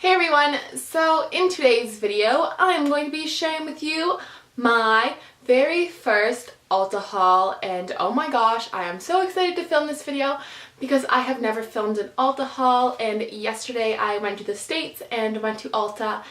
Hey everyone, so in today's video I'm going to be sharing with you my very first Ulta haul, and oh my gosh, I am so excited to film this video because I have never filmed an Ulta haul, and yesterday I went to the States and went to Ulta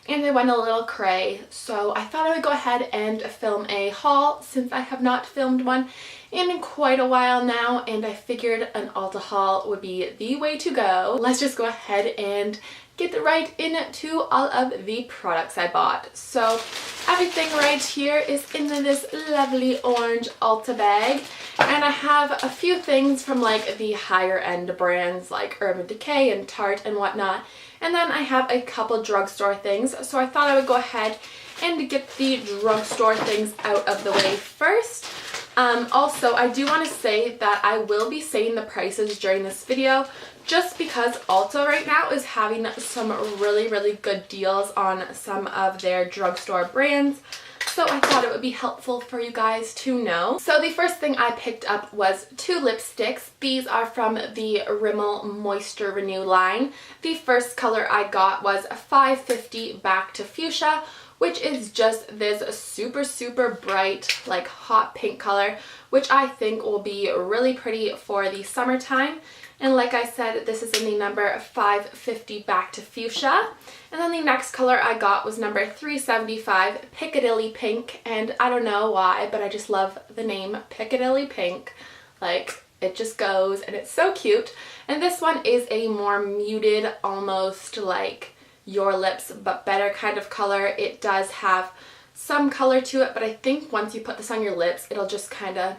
and I went a little cray, so I thought I would go ahead and film a haul since I have not filmed one in quite a while now, and I figured an Ulta haul would be the way to go. Let's just go ahead and get right into all of the products I bought. So everything right here is in this lovely orange Ulta bag, and I have a few things from like the higher end brands like Decay and Tarte and whatnot, and then I have a couple drugstore things, so I thought I would go ahead and get the drugstore things out of the way first. Also, I do want to say that I will be saying the prices during this video just because Ulta right now is having some really good deals on some of their drugstore brands. So I thought it would be helpful for you guys to know. So the first thing I picked up was two lipsticks. These are from the Rimmel Moisture Renew line. The first color I got was 550 Back to Fuchsia, which is just this super bright, like hot pink color, which I think will be really pretty for the summertime. And like I said, this is in the number 550 Back to Fuchsia. And then the next color I got was number 375 Piccadilly Pink, and I don't know why, but I just love the name Piccadilly Pink. Like, it just goes, and it's so cute. And this one is a more muted, almost like Your Lips but better kind of color. It does have some color to it, but I think once you put this on your lips, it'll just kind of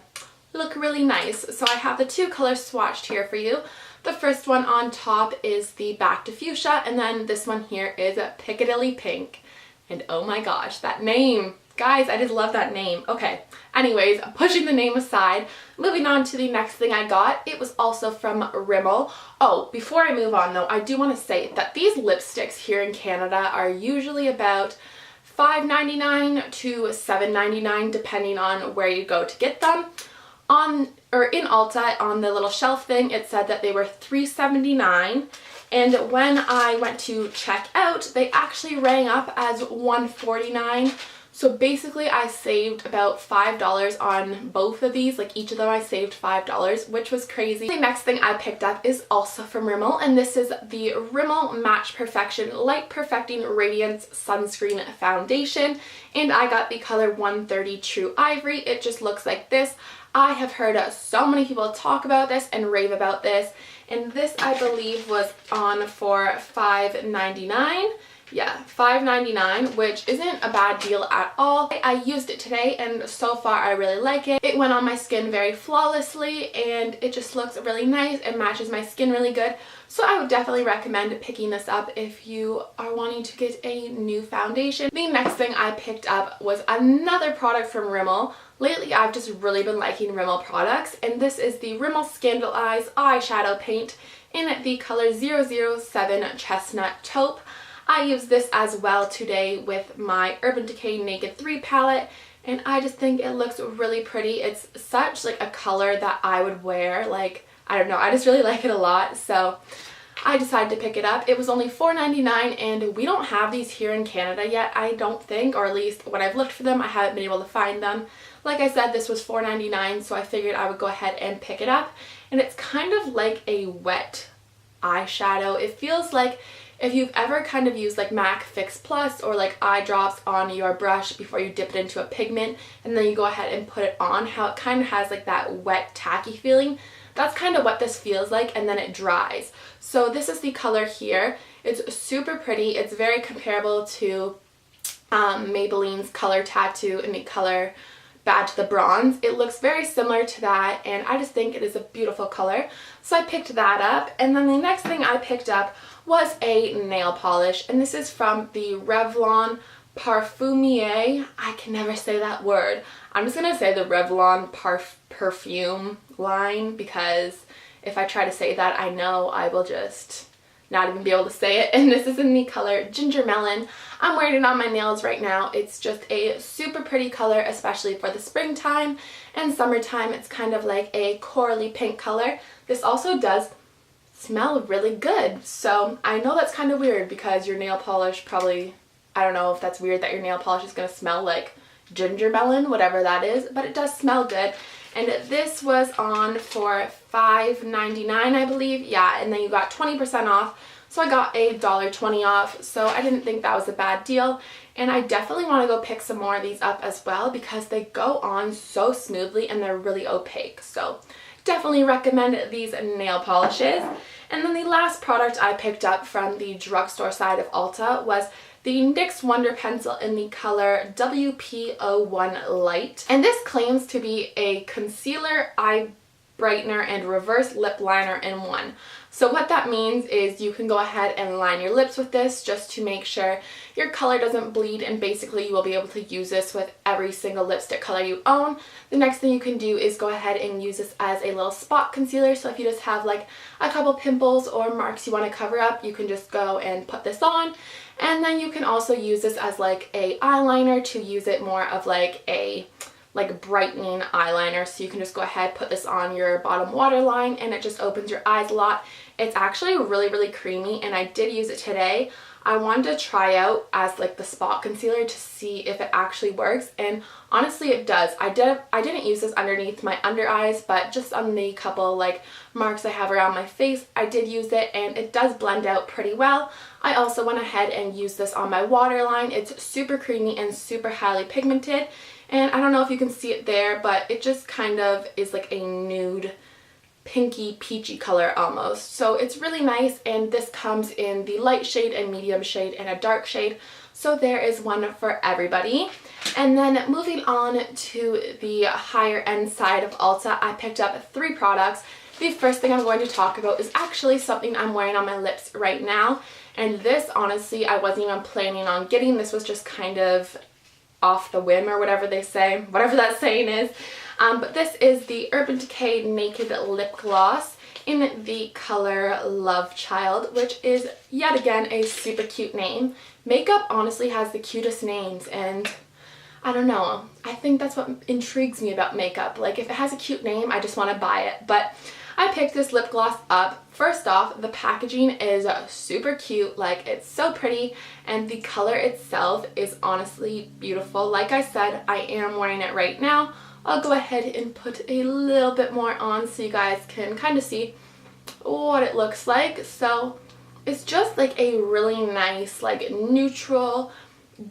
look really nice. So I have the two colors swatched here for you. The first one on top is the Back to Fuchsia, and then this one here is a Piccadilly Pink. And oh my gosh, that name! Guys, I just love that name. Okay, anyways, pushing the name aside, moving on to the next thing I got. It was also from Rimmel. Oh, before I move on though, I do want to say that these lipsticks here in Canada are usually about $5.99 to $7.99 depending on where you go to get them. In Ulta, on the little shelf thing, it said that they were $3.79, and when I went to check out, they actually rang up as $1.49. So basically I saved about $5 on both of these. Like, each of them I saved $5, which was crazy. The next thing I picked up is also from Rimmel, and this is the Rimmel Match Perfection Light Perfecting Radiance Sunscreen Foundation, and I got the color 130 True Ivory. It just looks like this. I have heard so many people talk about this and rave about this, and this I believe was on for $5.99. Yeah, $5.99, which isn't a bad deal at all. I used it today and so far I really like it. It went on my skin very flawlessly and it just looks really nice and matches my skin really good. So I would definitely recommend picking this up if you are wanting to get a new foundation. The next thing I picked up was another product from Rimmel. Lately I've just really been liking Rimmel products, and this is the Rimmel Scandal Eyes eyeshadow paint in the color 007 Chestnut Taupe. I used this as well today with my Urban Decay Naked 3 palette, and I just think it looks really pretty. It's such like a color that I would wear, like, I don't know, I just really like it a lot, so I decided to pick it up. It was only $4.99, and we don't have these here in Canada yet, I don't think, or at least when I've looked for them, I haven't been able to find them. Like I said, this was $4.99, so I figured I would go ahead and pick it up, and it's kind of like a wet eyeshadow. It feels like if you've ever kind of used like MAC Fix Plus or like eye drops on your brush before you dip it into a pigment and then you go ahead and put it on, how it kind of has like that wet tacky feeling. That's kind of what this feels like, and then it dries. So this is the color here. It's super pretty. It's very comparable to Maybelline's Color Tattoo in the color Bad to the Bronze. It looks very similar to that, and I just think it is a beautiful color. So I picked that up, and then the next thing I picked up was a nail polish, and this is from the Revlon Parfumier. I can never say that word. I'm just gonna say the Revlon perfume line, because if I try to say that, I know I will just not even be able to say it. And this is in the color Ginger Melon. I'm wearing it on my nails right now. It's just a super pretty color, especially for the springtime and summertime. It's kind of like a corally pink color. This also does smell really good. So I know that's kind of weird because your nail polish probably, I don't know if that's weird that your nail polish is going to smell like ginger melon, whatever that is, but it does smell good. And this was on for $5.99, I believe. Yeah, and then you got 20% off. So I got a $1.20 off. So I didn't think that was a bad deal. And I definitely want to go pick some more of these up as well because they go on so smoothly and they're really opaque. So definitely recommend these nail polishes. And then the last product I picked up from the drugstore side of Ulta was the NYX Wonder Pencil in the color WP01 Light. And this claims to be a concealer, eye brightener, and reverse lip liner in one. So what that means is you can go ahead and line your lips with this just to make sure your color doesn't bleed, and basically you will be able to use this with every single lipstick color you own. The next thing you can do is go ahead and use this as a little spot concealer. So if you just have like a couple pimples or marks you want to cover up, you can just go and put this on. And then you can also use this as like a eyeliner to use it more of like a brightening eyeliner. So you can just go ahead, put this on your bottom waterline, and it just opens your eyes a lot. It's actually really creamy, and I did use it today. I wanted to try out as like the spot concealer to see if it actually works, and honestly it does. I didn't use this underneath my under eyes, but just on the couple like marks I have around my face, I did use it, and it does blend out pretty well. I also went ahead and used this on my waterline. It's super creamy and super highly pigmented, and I don't know if you can see it there, but it just kind of is like a nude pinky peachy color almost. So it's really nice, and this comes in the light shade, and medium shade, and a dark shade. So there is one for everybody. And then moving on to the higher end side of Ulta, I picked up 3 products. The first thing I'm going to talk about is actually something I'm wearing on my lips right now. And this, honestly, I wasn't even planning on getting. This was just kind of off the whim, or whatever they say, whatever that saying is. But this is the Urban Decay Naked Lip Gloss in the color Love Child, which is yet again a super cute name. Makeup honestly has the cutest names, and I don't know, I think that's what intrigues me about makeup. Like, if it has a cute name, I just want to buy it. But I picked this lip gloss up. First off, the packaging is super cute. Like, it's so pretty, and the color itself is honestly beautiful. Like I said, I am wearing it right now. I'll go ahead and put a little bit more on so you guys can kind of see what it looks like. So it's just like a really nice, like, neutral,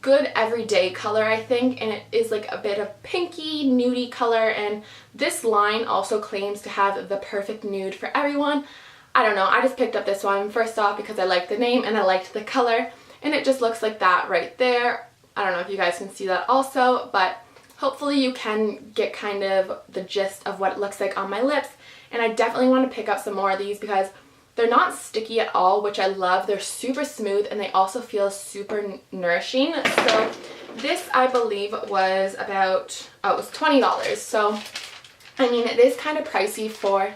good everyday color, I think, and it is like a bit of pinky nudie color, and this line also claims to have the perfect nude for everyone. I don't know, I just picked up this one first off because I liked the name and I liked the color, and it just looks like that right there. I don't know if you guys can see that also, but hopefully you can get kind of the gist of what it looks like on my lips. And I definitely want to pick up some more of these because they're not sticky at all, which I love. They're super smooth, and they also feel super nourishing. So this, I believe, was about, it was $20. So, I mean, it is kind of pricey for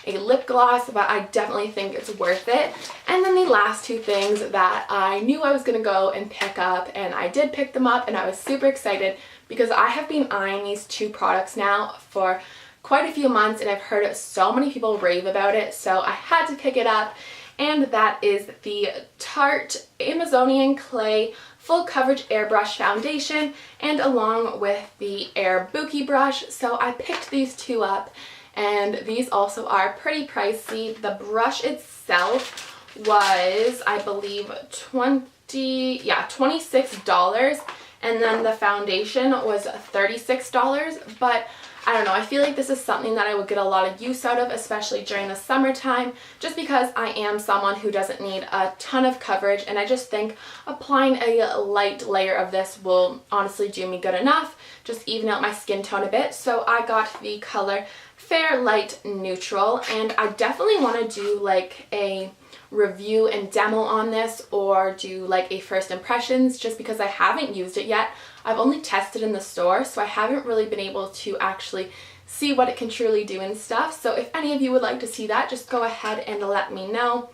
a lip gloss, but I definitely think it's worth it. And then the last 2 things that I knew I was going to go and pick up, and I did pick them up, and I was super excited because I have been eyeing these 2 products now for quite a few months, and I've heard so many people rave about it, so I had to pick it up. And that is the Tarte Amazonian Clay Full Coverage Airbrush Foundation, and along with the Air Bookie Brush. So I picked these 2 up, and these also are pretty pricey. The brush itself was, I believe, $26, and then the foundation was $36. But I don't know, I feel like this is something that I would get a lot of use out of, especially during the summertime, just because I am someone who doesn't need a ton of coverage, and I just think applying a light layer of this will honestly do me good enough, just even out my skin tone a bit. So I got the color Fair Light Neutral, and I definitely want to do like a review and demo on this, or do like a first impressions, just because I haven't used it yet. I've only tested in the store, so I haven't really been able to actually see what it can truly do and stuff. So if any of you would like to see that, just go ahead and let me know.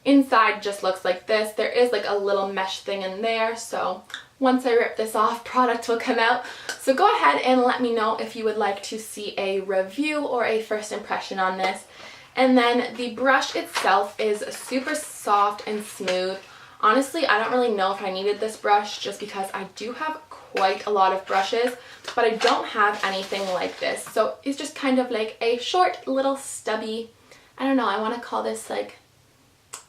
Inside just looks like this. There is like a little mesh thing in there, so once I rip this off, product will come out. So go ahead and let me know if you would like to see a review or a first impression on this. And then the brush itself is super soft and smooth. Honestly, I don't really know if I needed this brush just because I do have quite a lot of brushes, but I don't have anything like this. So it's just kind of like a short little stubby, I don't know, I want to call this like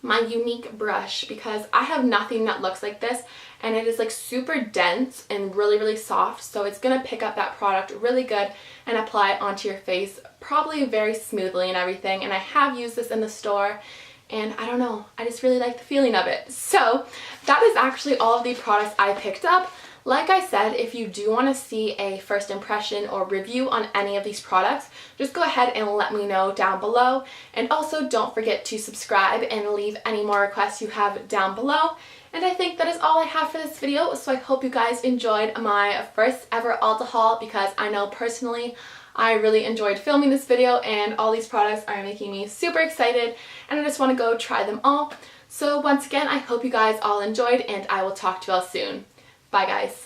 my unique brush because I have nothing that looks like this, and it is like super dense and really, really soft. So it's going to pick up that product really good and apply it onto your face probably very smoothly and everything. And I have used this in the store, and I don't know, I just really like the feeling of it. So that is actually all of the products I picked up. Like I said, if you do want to see a first impression or review on any of these products, just go ahead and let me know down below. And also don't forget to subscribe and leave any more requests you have down below. And I think that is all I have for this video, so I hope you guys enjoyed my first ever Ulta haul, because I know personally I really enjoyed filming this video and all these products are making me super excited and I just want to go try them all. So once again, I hope you guys all enjoyed, and I will talk to you all soon. Bye guys.